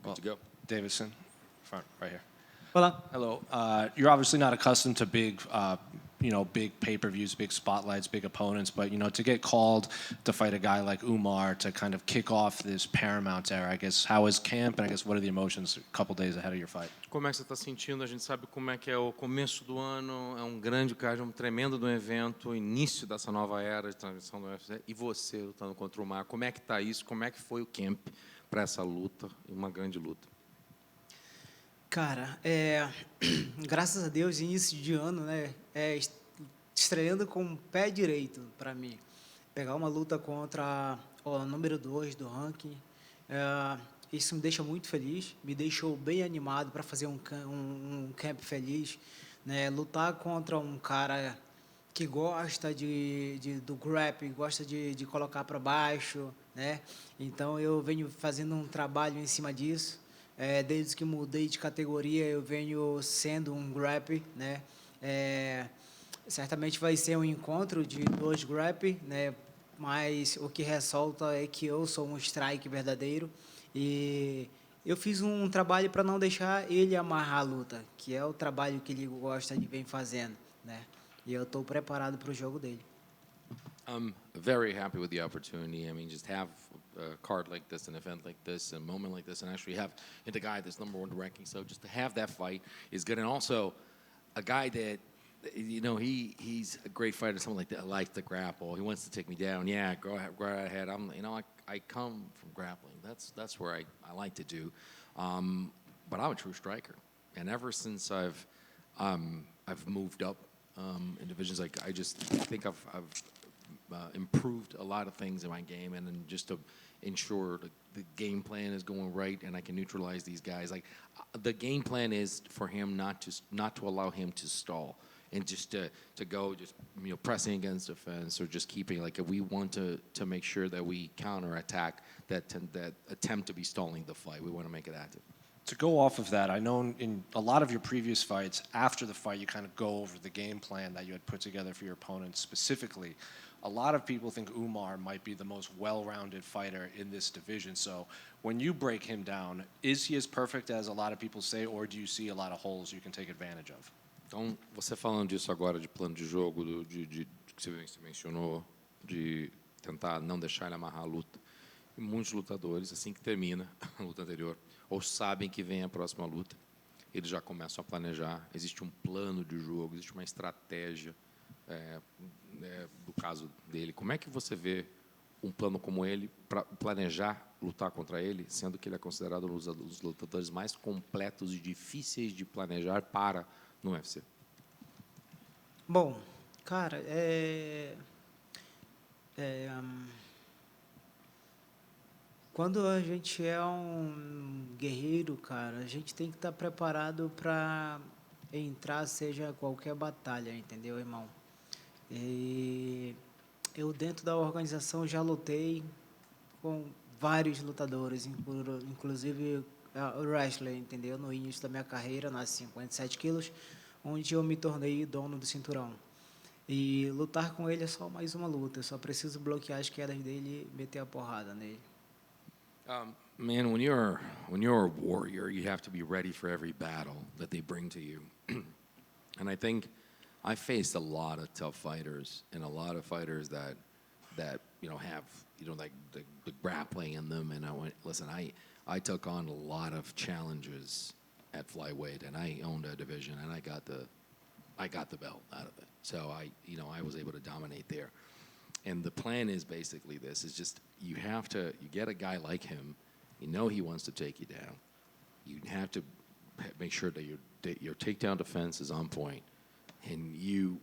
Good to go. Davidson, front, right here. Olá. Hello. You're obviously not accustomed to big, big pay-per-views, big spotlights, big opponents, but, to get called to fight a guy like Umar to kind of kick off this Paramount era, I guess, how is camp, and I guess what are the emotions a couple days ahead of your fight? Como é que você está sentindo? A gente sabe como é que é o começo do ano, é um grande card, um tremendo do evento, o início dessa nova era de transmissão do UFC, e você lutando contra o Umar. Como é que está isso? Como é que foi o camp para essa luta, uma grande luta? Cara, graças a Deus, início de ano, né? Estreando com o pé direito para mim. Pegar uma luta contra o número 2 do ranking, isso me deixa muito feliz, me deixou bem animado para fazer um camp feliz, né? Lutar contra um cara que gosta do grappling, gosta de colocar para baixo, né? Então eu venho fazendo um trabalho em cima disso. Desde que mudei de categoria, eu venho sendo um grappler, né? Certamente vai ser um encontro de dois grappler, né? Mas o que ressalta é que eu sou um strike verdadeiro e eu fiz um trabalho para não deixar ele amarrar a luta, que é o trabalho que ele gosta de vem fazendo, né? E eu estou preparado para o jogo dele. I'm very happy with the opportunity. I mean, just have a card like this, an event like this, a moment like this, and actually have the guy that's #1 ranking. So just to have that fight is good. And also, a guy that, he's a great fighter, someone like that likes to grapple. He wants to take me down. Yeah, go ahead. I come from grappling. That's where I like to do. But I'm a true striker. And ever since I've moved up in divisions, I think I've improved a lot of things in my game, and then just to ensure the game plan is going right and I can neutralize these guys. Like the game plan is for him not to allow him to stall and just to go pressing against the fence or just keeping, like, we want to make sure that we counterattack that attempt to be stalling the fight. We want to make it active. To go off of that, I know in a lot of your previous fights, after the fight, you kind of go over the game plan that you had put together for your opponent specifically. A lot of people think Umar might be the most well-rounded fighter in this division. So when you break him down, is he as perfect as a lot of people say, or do you see a lot of holes you can take advantage of? Então, você falando disso agora, de plano de jogo, que você mencionou, de tentar não deixar ele amarrar a luta. E muitos lutadores, assim que termina a luta anterior, ou sabem que vem a próxima luta, eles já começam a planejar. Existe um plano de jogo, existe uma estratégia do caso dele. Como é que você vê um plano como ele para planejar lutar contra ele, sendo que ele é considerado um dos lutadores mais completos e difíceis de planejar no UFC? Bom, cara, quando a gente é um guerreiro, cara, a gente tem que estar preparado para entrar, seja qualquer batalha, entendeu, irmão? E eu, dentro da organização, já lutei com vários lutadores, inclusive o wrestler, entendeu? No início da minha carreira, nas 57 quilos, onde eu me tornei dono do cinturão. E lutar com ele é só mais uma luta, eu só preciso bloquear as quedas dele e meter a porrada nele. Man, when you're a warrior, you have to be ready for every battle that they bring to you. And I think I faced a lot of tough fighters and a lot of fighters that have like the grappling in them. And I went, listen, I took on a lot of challenges at flyweight, and I owned a division, and I got the belt out of it. So I was able to dominate there. And the plan is basically this: is just you get a guy like him, he wants to take you down. You have to make sure that your takedown defense is on point, and you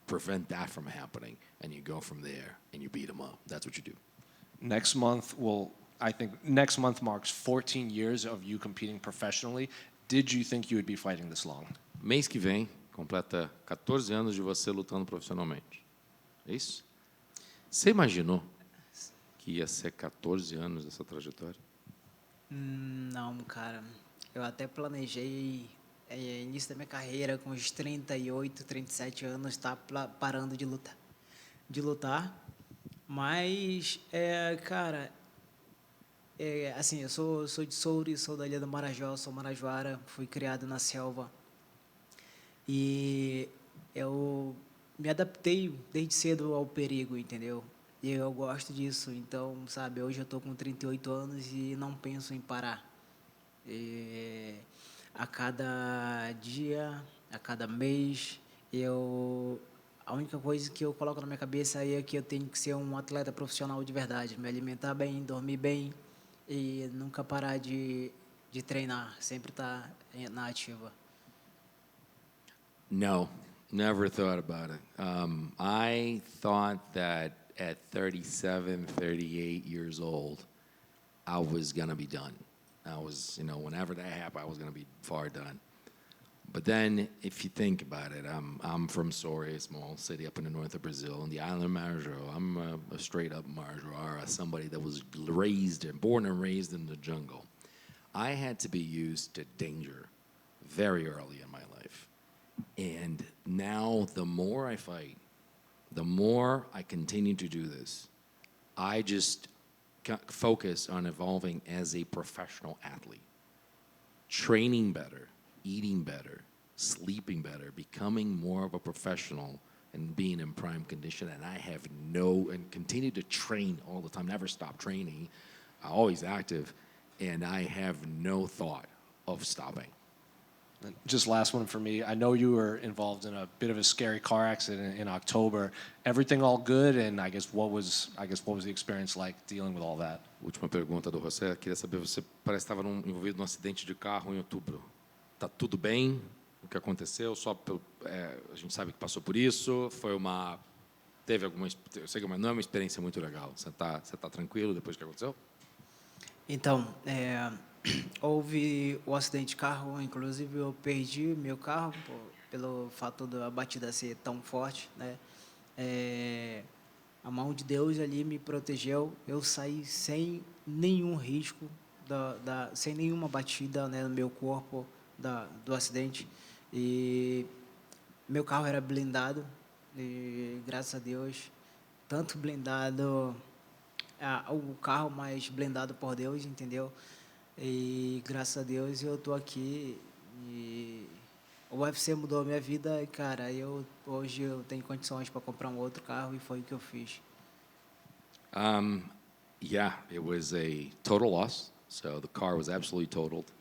prevent that from happening, and you go from there and you beat him up. That's what you do. Next month marks 14 years of you competing professionally. Did you think you would be fighting this long? Mês que vem completa 14 anos de você lutando profissionalmente. É isso? Você imaginou que ia ser 14 anos dessa trajetória? Não, cara. Eu até planejei início da minha carreira com uns 38, 37 anos, tá parando de lutar. Mas, cara, assim, eu sou de Soure, sou da Ilha do Marajó, sou marajoara, fui criado na selva. E eu me adaptei desde cedo ao perigo, entendeu? E eu gosto disso. Então, sabe, hoje eu tô com 38 anos e não penso em parar. E a cada dia, a cada mês, a única coisa que eu coloco na minha cabeça aí é que eu tenho que ser um atleta profissional de verdade, me alimentar bem, dormir bem e nunca parar de treinar, sempre estar na ativa. No, never thought about it. I thought that at 37, 38 years old, I was going to be done. I was, whenever that happened, I was going to be far done. But then, if you think about it, I'm from Soria, a small city up in the north of Brazil, on the island of Marajó. I'm a straight-up Marajoara, somebody that was born and raised in the jungle. I had to be used to danger very early in my life. And now, the more I fight, the more I continue to do this, I just focus on evolving as a professional athlete, training better, eating better, sleeping better, becoming more of a professional and being in prime condition. And and continue to train all the time, never stop training, always active. And I have no thought of stopping. And just last one for me. I know you were involved in a bit of a scary car accident in October. Everything all good? And what was the experience like dealing with all that? Última pergunta do José. Queria saber, você parece que estava envolvido num acidente de carro em outubro. Tá tudo bem? O que aconteceu? A gente sabe que passou por isso. Teve alguma, eu sei que não é uma experiência muito legal. Você tá tranquilo depois do que aconteceu? Então, houve o acidente de carro, inclusive eu perdi meu carro pelo fato da batida ser tão forte, né? A mão de Deus ali me protegeu, eu saí sem nenhum risco, sem nenhuma batida, né, no meu corpo do acidente. E meu carro era blindado, e graças a Deus, tanto blindado, o carro mais blindado por Deus, entendeu? E graças a Deus eu tô aqui e o UFC mudou a minha vida e, cara, hoje eu tenho condições para comprar um outro carro e foi o que eu fiz. Yeah, it was a total loss. So the car was absolutely totaled.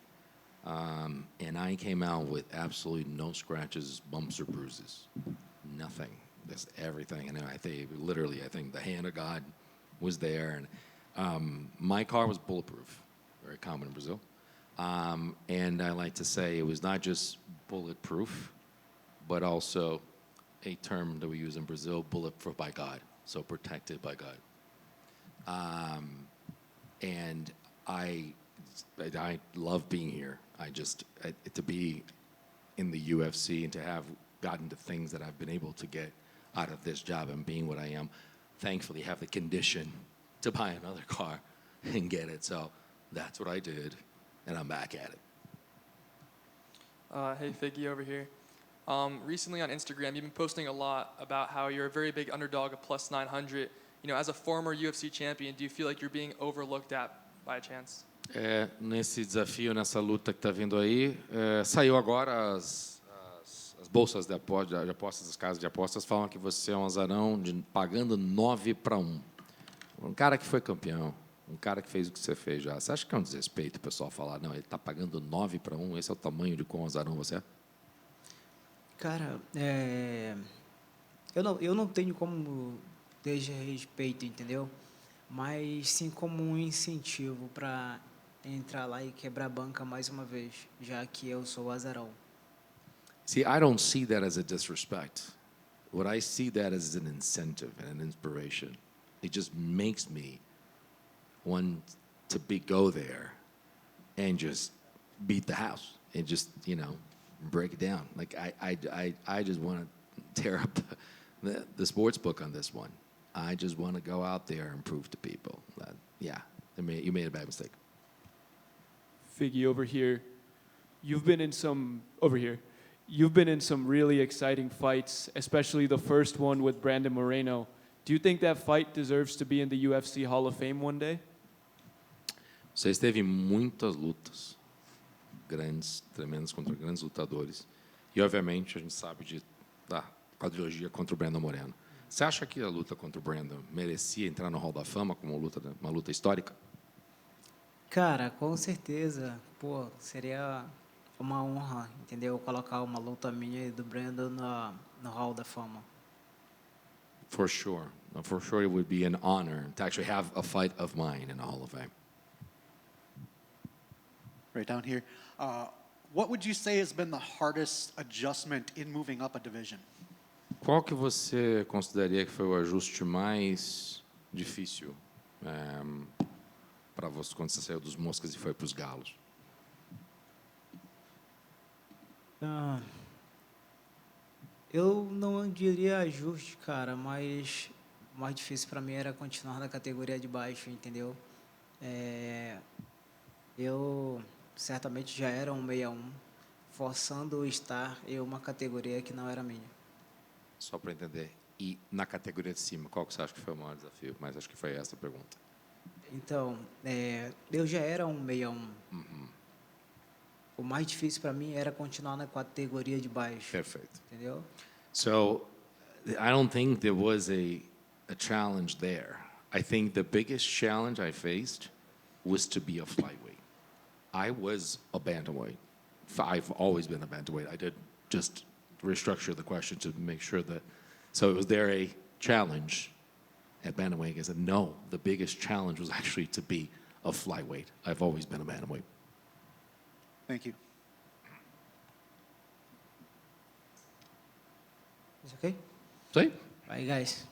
And I came out with absolutely no scratches, bumps, or bruises. Nothing. Just everything. And I think the hand of God was there. And my car was bulletproof, very common in Brazil. And I like to say it was not just bulletproof, but also a term that we use in Brazil, bulletproof by God, so protected by God. And I love being here. To be in the UFC and to have gotten the things that I've been able to get out of this job and being what I am, thankfully have the condition to buy another car and get it. So that's what I did, and I'm back at it. Hey, Figgy over here. Recently on Instagram, you've been posting a lot about how you're a very big underdog of plus 900. As a former UFC champion, do you feel like you're being overlooked at by chance? Nesse desafio, nessa luta que está vindo aí, saiu agora as bolsas de apostas, as casas de apostas falam que você é um azarão pagando 9-1. Um cara que foi campeão, um cara que fez o que você fez já. Você acha que é um desrespeito o pessoal falar, não, ele está pagando 9-1, esse é o tamanho de quão azarão você é? Cara, eu não tenho como desrespeito, entendeu? Mas sim como um incentivo para entrar lá e quebrar a banca mais uma vez, já que eu sou o azarão. See, I don't see that as a disrespect. What I see that as an incentive and an inspiration. It just makes me want to go there and just beat the house and just, break it down. Like I just want to tear up the sports book on this one. I just want to go out there and prove to people that, you made a bad mistake. Figgy, over here. You've been in some really exciting fights, especially the first one with Brandon Moreno. Do you think that fight deserves to be in the UFC Hall of Fame one day? Você esteve em muitas lutas, grandes, tremendas, contra grandes lutadores. E, obviamente, a gente sabe da quadrilogia contra o Brandon Moreno. Você acha que a luta contra o Brandon merecia entrar no Hall da Fama como uma luta histórica? Cara, com certeza, pô, seria uma honra, entendeu? Colocar uma luta minha e do Brandon no Hall da Fama. For sure. For sure, it would be an honor to actually have a fight of mine in the Hall of Fame. Right down here. What would you say has been the hardest adjustment in moving up a division? Qual que você consideraria que foi o ajuste mais difícil para você quando você saiu dos Moscas e foi para os Galos? Ah, eu não diria ajuste, cara, mas o mais difícil para mim era continuar na categoria de baixo, entendeu? Eu certamente já era um 61, forçando o estar em uma categoria que não era minha. Só para entender. E na categoria de cima, qual que você acha que foi o maior desafio? Mas acho que foi essa a pergunta. Então, eu já era um 61. O mais difícil para mim era continuar na categoria de baixo, Perfeito. entendeu? So, I don't think there was a challenge there. I think the biggest challenge I faced was to be a flyweight. I was a bantamweight. I've always been a bantamweight. I did just restructure the question to make sure that. So, was there a challenge at bantamweight? I said, no. The biggest challenge was actually to be a flyweight. I've always been a bantamweight. Thank you. Is okay? See? Bye, guys.